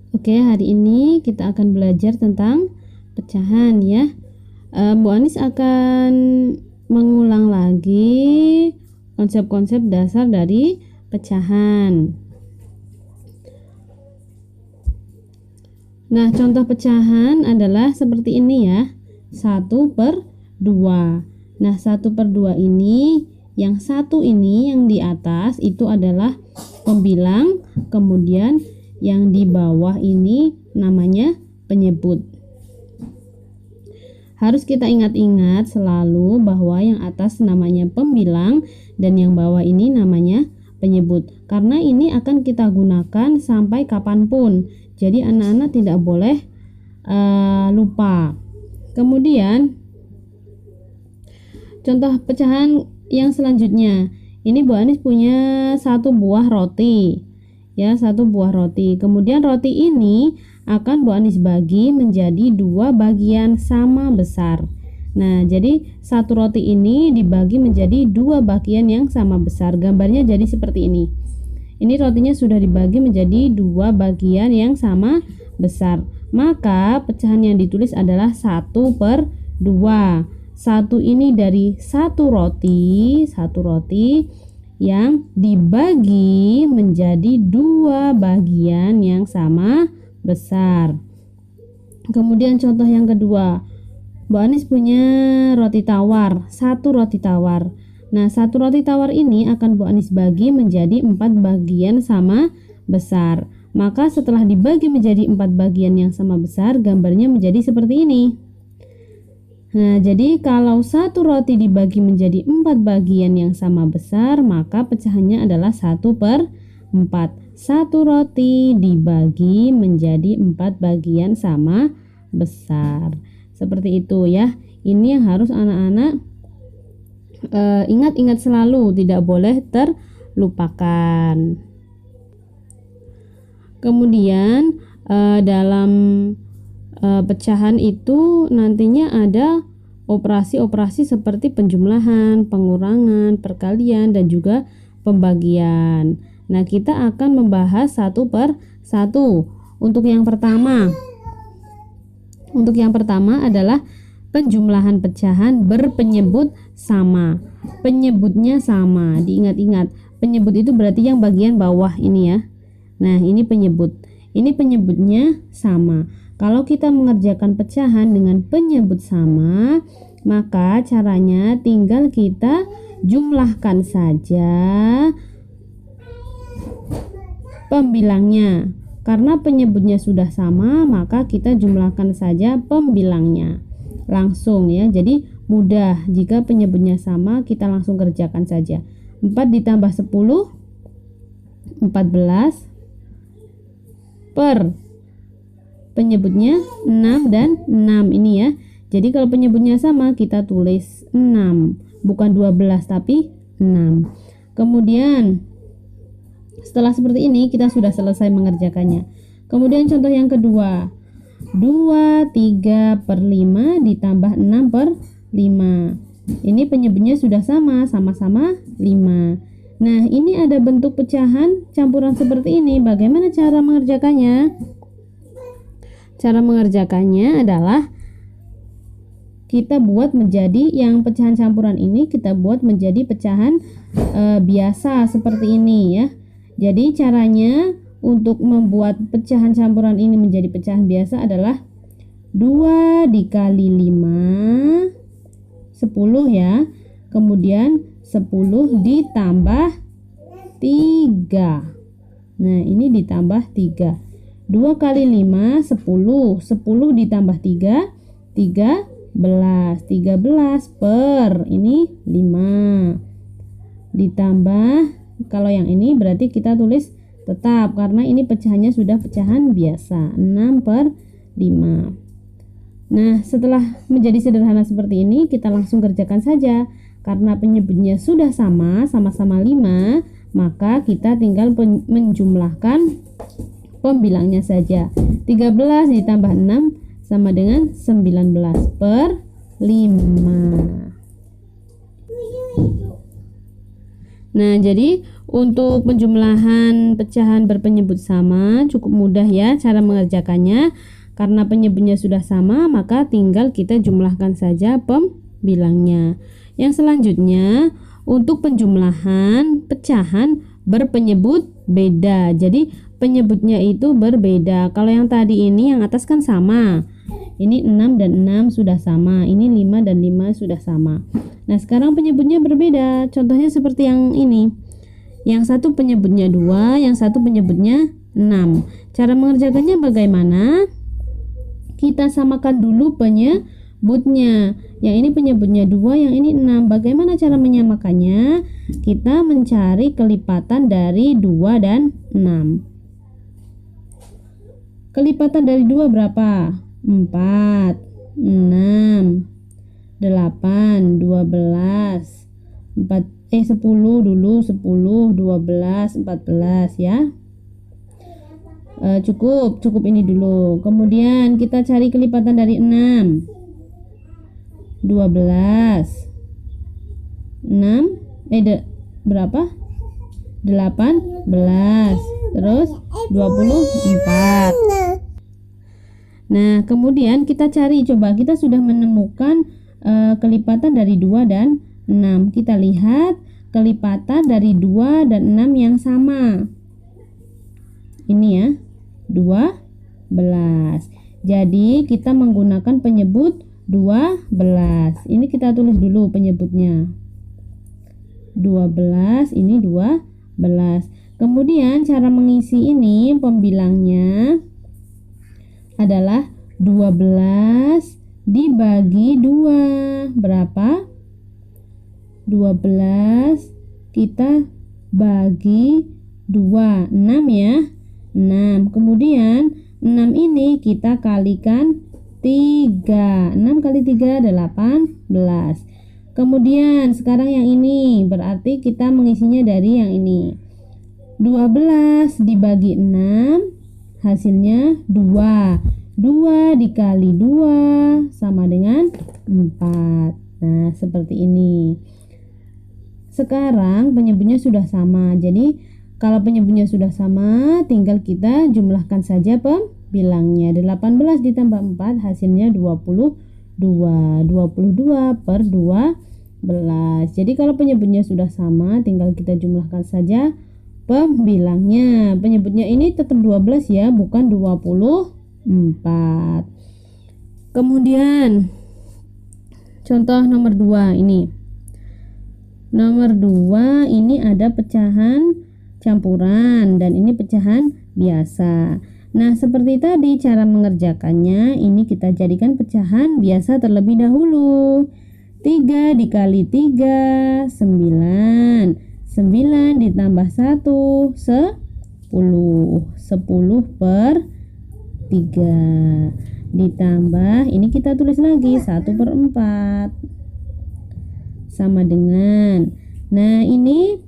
Oke, hari ini kita akan belajar tentang pecahan ya. Bu Anis akan mengulang lagi konsep-konsep dasar dari pecahan. Nah, contoh pecahan adalah seperti ini ya. 1/2. Nah, 1/2 ini, yang satu ini yang di atas itu adalah pembilang, kemudian yang di bawah ini namanya penyebut. Harus kita ingat-ingat selalu bahwa yang atas namanya pembilang dan yang bawah ini namanya penyebut. Karena ini akan kita gunakan sampai kapanpun. Jadi anak-anak tidak boleh lupa. Kemudian contoh pecahan yang selanjutnya. Ini Bu Anis punya 1 buah roti. Ya, 1 buah roti. Kemudian roti ini akan Bu Anis bagi menjadi 2 bagian sama besar. Nah, jadi 1 roti ini dibagi menjadi 2 bagian yang sama besar. Gambarnya jadi seperti ini. Ini rotinya sudah dibagi menjadi 2 bagian yang sama besar. Maka pecahan yang ditulis adalah 1/2. 1 ini dari 1 roti yang dibagi menjadi 2 bagian yang sama besar. Kemudian contoh yang kedua, Bu Anis punya roti tawar, 1 roti tawar. Nah, 1 roti tawar ini akan Bu Anis bagi menjadi 4 bagian sama besar. Maka setelah dibagi menjadi 4 bagian yang sama besar, gambarnya menjadi seperti ini. Nah, jadi kalau 1 roti dibagi menjadi 4 bagian yang sama besar, maka pecahannya adalah 1/4. 1 roti dibagi menjadi 4 bagian sama besar. Seperti itu ya. Ini yang harus anak-anak ingat-ingat selalu, tidak boleh terlupakan. Kemudian dalam pecahan itu nantinya ada operasi-operasi seperti penjumlahan, pengurangan, perkalian, dan juga pembagian. Nah, kita akan membahas 1/1. Untuk yang pertama adalah penjumlahan pecahan berpenyebut sama. Penyebutnya sama, diingat-ingat. Penyebut itu berarti yang bagian bawah ini ya. Nah, ini penyebut. Ini penyebutnya sama. Kalau kita mengerjakan pecahan dengan penyebut sama, maka caranya tinggal kita jumlahkan saja pembilangnya. Karena penyebutnya sudah sama, maka kita jumlahkan saja pembilangnya. Langsung ya. Jadi mudah, jika penyebutnya sama kita langsung kerjakan saja. 4 ditambah 10 14 per penyebutnya 6 dan 6 ini ya. Jadi kalau penyebutnya sama kita tulis 6, bukan 12 tapi 6. Kemudian setelah seperti ini kita sudah selesai mengerjakannya. Kemudian contoh yang kedua, 23/5 ditambah 6/5. Ini penyebutnya sudah sama-sama 5. Nah, ini ada bentuk pecahan campuran seperti ini. Bagaimana cara mengerjakannya? Cara mengerjakannya adalah kita buat menjadi yang pecahan campuran ini kita buat menjadi pecahan biasa seperti ini ya. Jadi caranya untuk membuat pecahan campuran ini menjadi pecahan biasa adalah 2 dikali 5 10 ya. Kemudian 10 ditambah 3. Nah, ini ditambah 3. 2 kali 5 10. 10 ditambah 3 13. 13 per ini 5. Ditambah, kalau yang ini berarti kita tulis tetap karena ini pecahannya sudah pecahan biasa, 6/5. Nah, setelah menjadi sederhana seperti ini, kita langsung kerjakan saja. Karena penyebutnya sudah sama-sama 5, maka kita tinggal menjumlahkan pembilangnya saja. 13 ditambah 6 sama dengan 19/5. Nah, jadi untuk penjumlahan pecahan berpenyebut sama cukup mudah ya cara mengerjakannya. Karena penyebutnya sudah sama, maka tinggal kita jumlahkan saja pembilangnya. Yang selanjutnya, untuk penjumlahan pecahan berpenyebut beda. Jadi penyebutnya itu berbeda. Kalau yang tadi ini yang atas kan sama. Ini 6 dan 6 sudah sama. Ini 5 dan 5 sudah sama. Nah, sekarang penyebutnya berbeda. Contohnya seperti yang ini. Yang satu penyebutnya 2, yang satu penyebutnya 6. Cara mengerjakannya bagaimana? Kita samakan dulu penyebutnya. Yang ini penyebutnya 2, yang ini 6. Bagaimana cara menyamakannya? Kita mencari kelipatan dari 2 dan 6. Kelipatan dari 2 berapa? 4, 6, 8, 12, 10 dulu, 10, 12, 14 ya. Cukup ini dulu. Kemudian kita cari kelipatan dari 6. 12, 6, berapa? 18, terus 24. Nah, kemudian kita cari, coba kita sudah menemukan kelipatan dari 2 dan 6. Kita lihat kelipatan dari 2 dan 6 yang sama. Ini ya, 12. Jadi kita menggunakan penyebut 12. Ini kita tulis dulu penyebutnya. 12, ini 12. Kemudian cara mengisi ini pembilangnya adalah 12 dibagi 2. Berapa? 12 kita bagi 2. 6 ya. 6. Kemudian 6 ini kita kalikan 3. 6 kali 3 18. Kemudian sekarang yang ini berarti kita mengisinya dari yang ini. 12 dibagi 6 hasilnya 2. 2 dikali 2 sama dengan 4. Nah, seperti ini. Sekarang penyebutnya sudah sama. Jadi kalau penyebutnya sudah sama, tinggal kita jumlahkan saja pembilangnya. 18 ditambah 4 hasilnya 22. 22 per 12. Jadi kalau penyebutnya sudah sama, tinggal kita jumlahkan saja pembilangnya. Penyebutnya ini tetap 12 ya, bukan 24. Kemudian contoh nomor 2 ini. Nomor 2 ini ada pecahan campuran dan ini pecahan biasa. Nah, seperti tadi cara mengerjakannya, ini kita jadikan pecahan biasa terlebih dahulu. 3 dikali 3 9. 9 ditambah 1 10. 10 per 3 ditambah ini kita tulis lagi 1 per 4 sama dengan, nah ini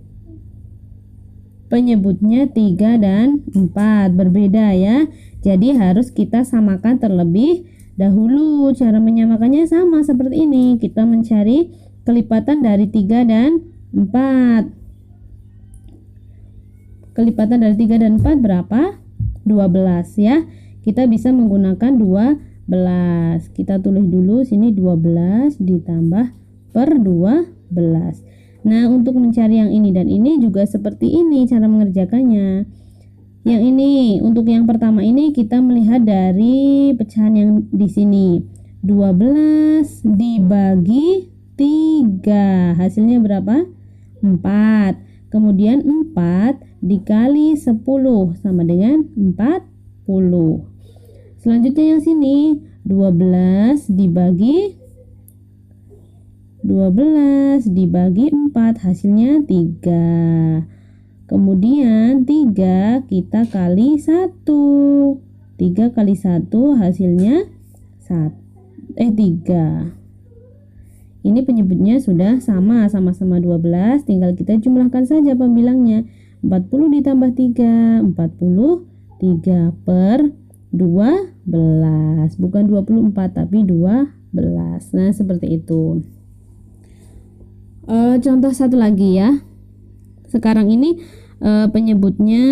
penyebutnya 3 dan 4 berbeda ya. Jadi harus kita samakan terlebih dahulu. Cara menyamakannya sama seperti ini. Kita mencari kelipatan dari 3 dan 4. Kelipatan dari 3 dan 4 berapa? 12 ya. Kita bisa menggunakan 12. Kita tulis dulu sini 12 ditambah per 12. Nah, untuk mencari yang ini dan ini juga seperti ini cara mengerjakannya. Yang ini, untuk yang pertama ini kita melihat dari pecahan yang di sini. 12 dibagi 3. Hasilnya berapa? 4. Kemudian 4 dikali 10 sama dengan 40. Selanjutnya yang sini, 12 dibagi 4 hasilnya 3. Kemudian 3 kita kali 1. 3 kali 1 hasilnya 3. Ini penyebutnya sudah sama-sama 12, tinggal kita jumlahkan saja pembilangnya. 40 ditambah 3, 43 per 12. Bukan 24 tapi 12. Nah, seperti itu. Contoh satu lagi ya. Sekarang ini penyebutnya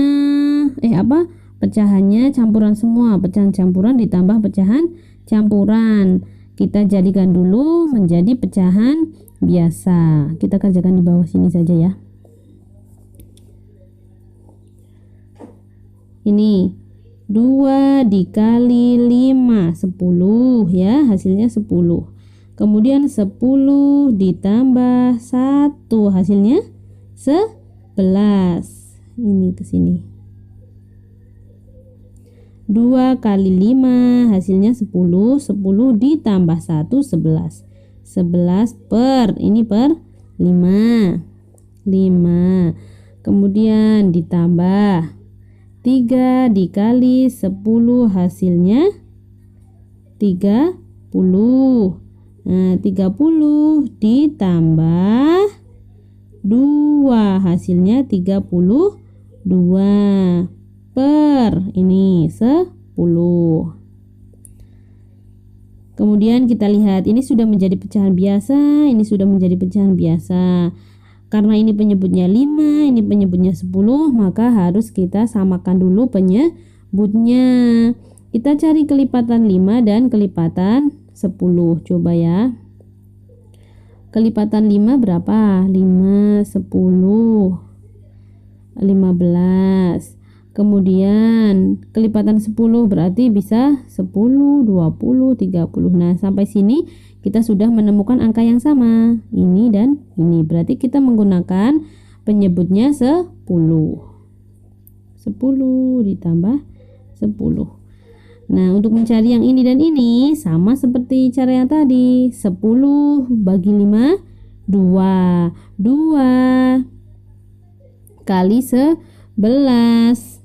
pecahannya campuran semua, pecahan campuran ditambah pecahan campuran. Kita jadikan dulu menjadi pecahan biasa. Kita kerjakan di bawah sini saja ya. Ini 2 dikali 5 10 ya, hasilnya 10. Kemudian 10 ditambah 1 hasilnya 11. Ini ke sini. 2 kali 5 hasilnya 10. 10 ditambah 1 11. 11 per ini per 5. 5. Kemudian ditambah 3 dikali 10 hasilnya 30. Nah, 30 ditambah 2 hasilnya 32 per ini 10. Kemudian kita lihat ini sudah menjadi pecahan biasa, ini sudah menjadi pecahan biasa. Karena ini penyebutnya 5, ini penyebutnya 10, maka harus kita samakan dulu penyebutnya. Kita cari kelipatan 5 dan kelipatan 10. Coba ya. Kelipatan 5 berapa? 5, 10, 15. Kemudian kelipatan 10 berarti bisa 10, 20, 30. Nah, sampai sini kita sudah menemukan angka yang sama. Ini dan ini. Berarti kita menggunakan penyebutnya 10. 10 ditambah 10. Nah, untuk mencari yang ini dan ini sama seperti cara yang tadi. 10 bagi 5 2. 2 kali 11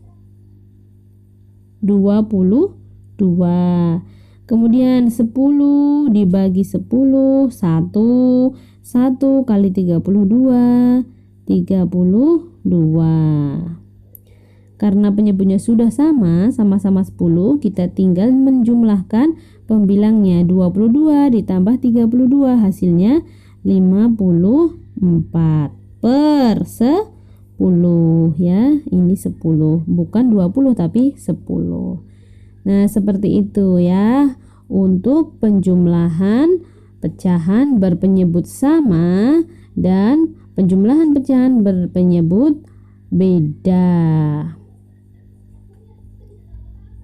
22. Kemudian 10 dibagi 10 1. 1 kali 32 32. Karena penyebutnya sudah sama-sama 10, kita tinggal menjumlahkan pembilangnya. 22 ditambah 32 hasilnya 54 per 10 ya. Ini 10, bukan 20 tapi 10. Nah, seperti itu ya untuk penjumlahan pecahan berpenyebut sama dan penjumlahan pecahan berpenyebut beda.